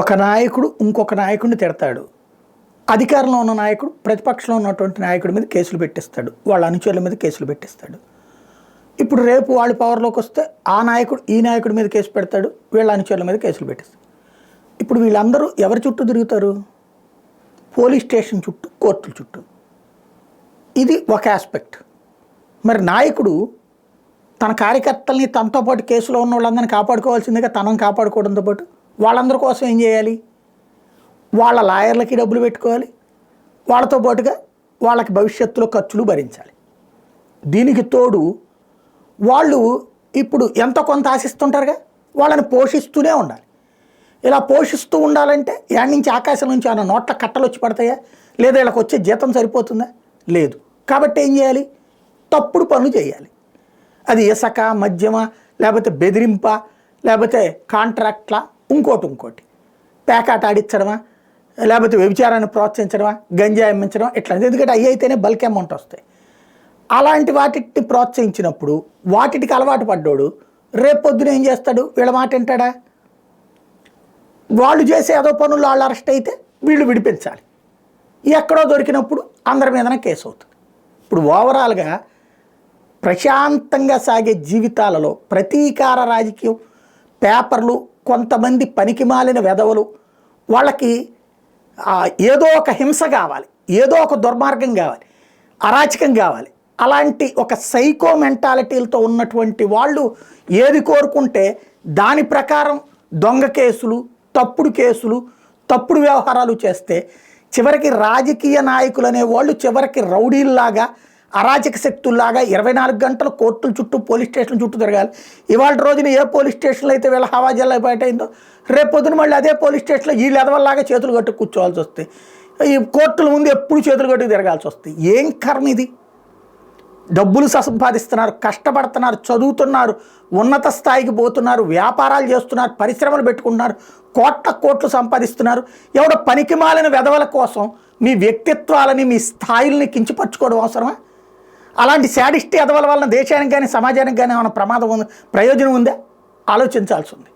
ఒక నాయకుడు ఇంకొక నాయకుడిని తిడతాడు. అధికారంలో ఉన్న నాయకుడు ప్రతిపక్షంలో ఉన్నటువంటి నాయకుడి మీద కేసులు పెట్టిస్తాడు. వాళ్ళ అనుచరుల మీద కేసులు పెట్టిస్తాడు. ఇప్పుడు రేపు వాళ్ళు పవర్లోకి వస్తే ఆ నాయకుడు ఈ నాయకుడి మీద కేసు పెడతాడు, వీళ్ళ అనుచరుల మీద కేసులు పెట్టిస్తాడు. ఇప్పుడు వీళ్ళందరూ ఎవరి చుట్టూ తిరుగుతారు? పోలీస్ స్టేషన్ చుట్టూ, కోర్టుల చుట్టూ. ఇది ఒక ఆస్పెక్ట్. మరి నాయకుడు తన కార్యకర్తల్ని తనతో పాటు కేసులో ఉన్న వాళ్ళందరినీ కాపాడుకోవాల్సిందిగా తనను కాపాడుకోవడంతో పాటు వాళ్ళందరి కోసం ఏం చేయాలి? వాళ్ళ లాయర్లకి డబ్బులు పెట్టుకోవాలి, వాళ్ళతో పాటుగా వాళ్ళకి భవిష్యత్తులో ఖర్చులు భరించాలి. దీనికి తోడు వాళ్ళు ఇప్పుడు ఎంత కొంత ఆశిస్తుంటారుగా, వాళ్ళని పోషిస్తూనే ఉండాలి. ఇలా పోషిస్తూ ఉండాలంటే యాడ్ నుంచి ఆకాశం నుంచి ఆయన నోట్ల కట్టలు వచ్చి పడతాయా? లేదా వీళ్ళకి వచ్చే జీతం సరిపోతుందా? లేదు. కాబట్టి ఏం చేయాలి? తప్పుడు పనులు చేయాలి. అది ఇసక, మద్యమ, లేకపోతే బెదిరింప, లేకపోతే కాంట్రాక్ట్లా, ఇంకోటి పేకాట ఆడించడమా, లేకపోతే వ్యభిచారాన్ని ప్రోత్సహించడమా, గంజా అమ్మించడం, ఇట్లా. ఎందుకంటే అవి అయితేనే బల్క్ అమౌంట్ వస్తాయి. అలాంటి వాటిని ప్రోత్సహించినప్పుడు వాటికి అలవాటు పడ్డాడు రేపొద్దున ఏం చేస్తాడు? వీళ్ళ మాట వింటాడా? వాళ్ళు చేసే ఏదో పనులు వాళ్ళు అరెస్ట్ అయితే వీళ్ళు విడిపించాలి. ఎక్కడో దొరికినప్పుడు అందరి మీదనే కేసు అవుతుంది. ఇప్పుడు ఓవరాల్గా ప్రశాంతంగా సాగే జీవితాలలో ప్రతీకార రాజకీయం, పేపర్లు, కొంతమంది పనికిమాలిన వెధవలు, వాళ్ళకి ఏదో ఒక హింస కావాలి, ఏదో ఒక దుర్మార్గం కావాలి, అరాచకం కావాలి. అలాంటి ఒక సైకో మెంటాలిటీలతో ఉన్నటువంటి వాళ్ళు ఏది కోరుకుంటే దాని ప్రకారం దొంగ కేసులు, తప్పుడు కేసులు, తప్పుడు వ్యవహారాలు చేస్తే చివరికి రాజకీయ నాయకులు అనేవాళ్ళు చివరికి రౌడీల్లాగా, అరాచక శక్తుల్లాగా 24 గంటలు కోర్టుల చుట్టూ, పోలీస్ స్టేషన్ల చుట్టూ తిరగాలి. ఇవాళ రోజున ఏ పోలీస్ స్టేషన్లో అయితే వీళ్ళ హవాజల్లా బయట అయిందో రేపు పొద్దున మళ్ళీ అదే పోలీస్ స్టేషన్లో వీళ్ళు ఎదవల్లాగా చేతులు కట్టు కూర్చోవాల్సి వస్తాయి. ఈ కోర్టుల ముందు ఎప్పుడు చేతులు కట్టుకు తిరగాల్సి వస్తుంది. ఏం కర్మ ఇది? డబ్బులు సంపాదిస్తున్నారు, కష్టపడుతున్నారు, చదువుతున్నారు, ఉన్నత స్థాయికి పోతున్నారు, వ్యాపారాలు చేస్తున్నారు, పరిశ్రమలు పెట్టుకుంటున్నారు, కోట్లు సంపాదిస్తున్నారు. ఎవడో పనికిమాలిన వెధవల కోసం మీ వ్యక్తిత్వాలని, మీ స్థాయిల్ని కించపరచుకోవడం అవసరమా? అలాంటి శాడిస్ట్ ఎదవల వలన దేశానికి కానీ సమాజానికి కానీ ఏమైనా ప్రయోజనం ఉందా? ఆలోచించాల్సి ఉంది.